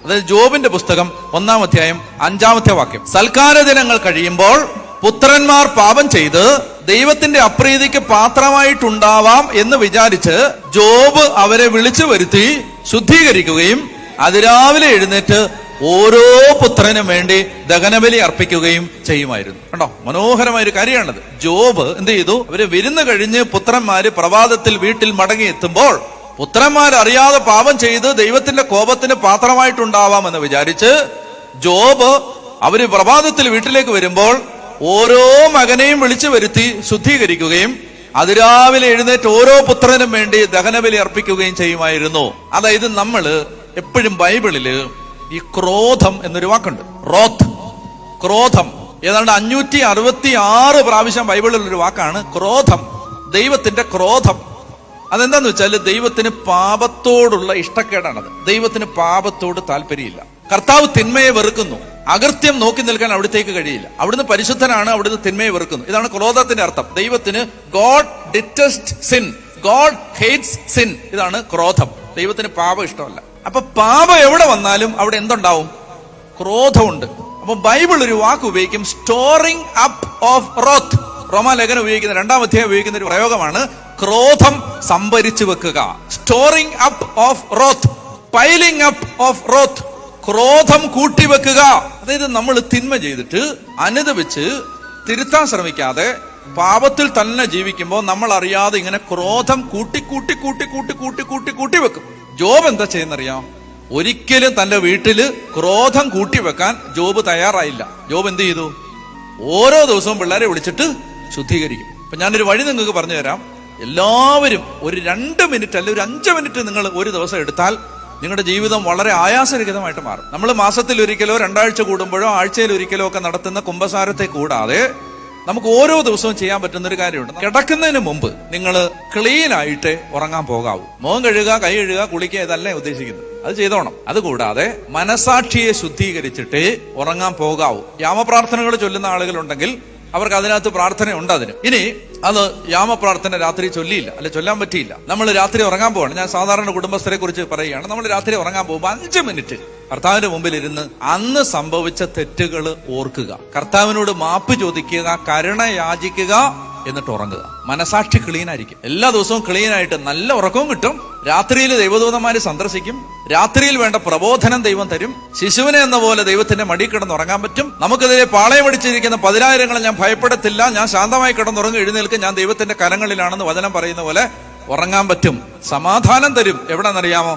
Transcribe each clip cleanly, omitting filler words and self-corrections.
അതായത് ജോബിന്റെ പുസ്തകം 1-ാം അധ്യായം 5-ാമത്തെ വാക്യം. സൽക്കാര ദിനങ്ങൾ കഴിയുമ്പോൾ പുത്രന്മാർ പാപം ചെയ്ത് ദൈവത്തിന്റെ അപ്രീതിക്ക് പാത്രമായിട്ടുണ്ടാവാം എന്ന് വിചാരിച്ച് ജോബ് അവരെ വിളിച്ചു വരുത്തി ശുദ്ധീകരിക്കുകയും അതിരാവിലെ എഴുന്നേറ്റ് ഓരോ പുത്രനും വേണ്ടി ദഹനബലി അർപ്പിക്കുകയും ചെയ്യുമായിരുന്നു. കണ്ടോ, മനോഹരമായൊരു കാര്യമാണത്. ജോബ് എന്ത് ചെയ്തു? അവര് വിരുന്ന് കഴിഞ്ഞ് പുത്രന്മാര് പ്രഭാതത്തിൽ വീട്ടിൽ മടങ്ങി എത്തുമ്പോൾ പുത്രന്മാരറിയാതെ പാപം ചെയ്ത് ദൈവത്തിന്റെ കോപത്തിന് പാത്രമായിട്ടുണ്ടാവാമെന്ന് വിചാരിച്ച് ജോബ് അവര് പ്രഭാതത്തിൽ വീട്ടിലേക്ക് വരുമ്പോൾ ഓരോ മകനെയും വിളിച്ചു വരുത്തി ശുദ്ധീകരിക്കുകയും അതിരാവിലെ എഴുന്നേറ്റ് ഓരോ പുത്രനും വേണ്ടി ദഹനബലി അർപ്പിക്കുകയും ചെയ്യുമായിരുന്നു. അതായത് നമ്മള് എപ്പോഴും ബൈബിളില് ഈ ക്രോധം എന്നൊരു വാക്കുണ്ട്, റോത്ത്, ക്രോധം. ഏതാണ്ട് 566 പ്രാവശ്യം ബൈബിളിൽ ഒരു വാക്കാണ് ക്രോധം, ദൈവത്തിന്റെ ക്രോധം. അതെന്താന്ന് വെച്ചാല് ദൈവത്തിന് പാപത്തോടുള്ള ഇഷ്ടക്കേടാണത്. ദൈവത്തിന് പാപത്തോട് താല്പര്യമില്ല. കർത്താവ് തിന്മയെ വെറുക്കുന്നു. അകൃത്യം നോക്കി നിൽക്കാൻ അവിടത്തേക്ക് കഴിയില്ല. അവിടുന്ന് പരിശുദ്ധനാണ്, അവിടുന്ന് തിന്മയെ വെറുക്കുന്നു. ഇതാണ് ക്രോധത്തിന്റെ അർത്ഥം. ദൈവത്തിന് God detest sin, God hates sin. ഇതാണ് ക്രോധം. ദൈവത്തിന് പാപം ഇഷ്ടമല്ല. അപ്പൊ പാപം എവിടെ വന്നാലും അവിടെ എന്തുണ്ടാവും? ക്രോധമുണ്ട്. അപ്പൊ ബൈബിൾ ഒരു വാക്ക് ഉപയോഗിക്കും, സ്റ്റോറിംഗ് അപ്പ് ഓഫ് റോത്ത്. റോമാലേഖനം ഉപയോഗിക്കുന്ന 2-ാം അധ്യായം ഉപയോഗിക്കുന്ന ഒരു പ്രയോഗമാണ് ക്രോധം സംഭരിച്ചു വെക്കുക. Storing up of wrath, piling up of wrath, ക്രോധം കൂട്ടിവെക്കുക. അതായത് നമ്മൾ തിന്മ ചെയ്തിട്ട് അനുദപിച്ച് തിരുത്താൻ ശ്രമിക്കാതെ പാപത്തിൽ തന്നെ ജീവിക്കുമ്പോൾ നമ്മൾ അറിയാതെ ഇങ്ങനെ ക്രോധം കൂട്ടി കൂട്ടി കൂട്ടി കൂട്ടി കൂട്ടി കൂട്ടി കൂട്ടി വെക്കും. ജോബ് എന്താ ചെയ്യുന്നറിയാം? ഒരിക്കലും തന്റെ വീട്ടില് ക്രോധം കൂട്ടിവെക്കാൻ ജോബ് തയ്യാറായില്ല. ജോബ് എന്ത് ചെയ്തു? ഓരോ ദിവസവും പിള്ളേരെ വിളിച്ചിട്ട് ശുദ്ധീകരിക്കും. അപ്പൊ ഞാനൊരു വഴി നിങ്ങൾക്ക് പറഞ്ഞു തരാം. എല്ലാവരും ഒരു 2 മിനിറ്റ് അല്ലെ ഒരു 5 മിനിറ്റ് നിങ്ങൾ ഒരു ദിവസം എടുത്താൽ നിങ്ങളുടെ ജീവിതം വളരെ ആയാസരഹിതമായിട്ട് മാറും. നമ്മൾ മാസത്തിൽ ഒരിക്കലോ 2 ആഴ്ച കൂടുമ്പോഴോ ആഴ്ചയിൽ ഒരിക്കലോ ഒക്കെ നടത്തുന്ന കുമ്പസാരത്തെ കൂടാതെ നമുക്ക് ഓരോ ദിവസവും ചെയ്യാൻ പറ്റുന്ന ഒരു കാര്യമുണ്ട്. കിടക്കുന്നതിന് മുമ്പ് നിങ്ങൾ ക്ലീൻ ആയിട്ട് ഉറങ്ങാൻ പോകാവൂ. മുഖം കഴുകുക, കൈ കഴുകുക, കുളിക്കുക, ഇതല്ല ഉദ്ദേശിക്കുന്നത്. അത് ചെയ്തോണം. അതുകൂടാതെ മനസാക്ഷിയെ ശുദ്ധീകരിച്ചിട്ട് ഉറങ്ങാൻ പോകാവൂ. യാമപ്രാർത്ഥനകൾ ചൊല്ലുന്ന ആളുകളുണ്ടെങ്കിൽ അവർക്ക് അതിനകത്ത് പ്രാർത്ഥന ഉണ്ട്. അതിന് ഇനി അത് യാമപ്രാർത്ഥന രാത്രി ചൊല്ലിയില്ല, അല്ലെ ചൊല്ലാൻ പറ്റിയില്ല, നമ്മൾ രാത്രി ഉറങ്ങാൻ പോവാണ്. ഞാൻ സാധാരണ കുടുംബസ്ഥരെ കുറിച്ച് പറയുകയാണ്. നമ്മൾ രാത്രി ഉറങ്ങാൻ പോകുമ്പോൾ 5 മിനിറ്റ് കർത്താവിന്റെ മുമ്പിൽ ഇരുന്ന് അന്ന് സംഭവിച്ച തെറ്റുകൾ ഓർക്കുക, കർത്താവിനോട് മാപ്പ് ചോദിക്കുക, കരുണ യാചിക്കുക, എന്നിട്ട് ഉറങ്ങുക. മനസാക്ഷി ക്ലീൻ ആയിരിക്കും. എല്ലാ ദിവസവും ക്ലീൻ ആയിട്ട് നല്ല ഉറക്കവും കിട്ടും. രാത്രിയിൽ ദൈവദൂതന്മാര് സന്ദർശിക്കും. രാത്രിയിൽ വേണ്ട പ്രബോധനം ദൈവം തരും. ശിശുവിനെ എന്ന പോലെ ദൈവത്തിന്റെ മടി കിടന്ന് ഉറങ്ങാൻ പറ്റും. നമുക്കെതിരെ പാളയമടിച്ചിരിക്കുന്ന 10,000 ഞാൻ ഭയപ്പെടത്തില്ല, ഞാൻ ശാന്തമായി കിടന്നുറങ്ങി എഴുന്നേൽക്കും, ഞാൻ ദൈവത്തിന്റെ കരങ്ങളിലാണെന്ന് വചനം പറയുന്ന പോലെ ഉറങ്ങാൻ പറ്റും. സമാധാനം തരും. എവിടെന്നറിയാമോ?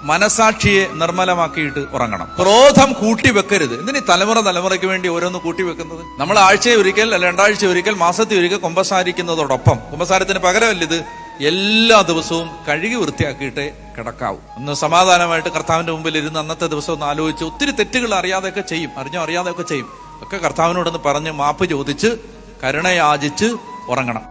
മനസാക്ഷിയെ നിർമ്മലമാക്കിയിട്ട് ഉറങ്ങണം. ക്രോധം കൂട്ടിവെക്കരുത്. എന്തിനീ തലമുറയ്ക്ക് വേണ്ടി ഓരോന്ന് കൂട്ടിവെക്കുന്നത്? നമ്മൾ ആഴ്ചയിൽ ഒരിക്കൽ അല്ല 2 ആഴ്ച ഒരിക്കൽ, മാസത്തിൽ ഒരിക്കൽ കുമ്പസാരിക്കുന്നതോടൊപ്പം, കുമ്പസാരത്തിന് പകരമല്ല ഇത്, എല്ലാ ദിവസവും കഴുകി വൃത്തിയാക്കിയിട്ട് കിടക്കാവൂ. ഒന്ന് സമാധാനമായിട്ട് കർത്താവിന്റെ മുമ്പിൽ ഇരുന്ന് അന്നത്തെ ദിവസം ഒന്ന് ആലോചിച്ച്, ഒത്തിരി തെറ്റുകൾ അറിയാതെയൊക്കെ ചെയ്യും, അറിഞ്ഞോ അറിയാതെയൊക്കെ ചെയ്യും, ഒക്കെ കർത്താവിനോടൊന്ന് പറഞ്ഞ് മാപ്പ് ചോദിച്ച് കരുണ യാചിച്ച് ഉറങ്ങണം.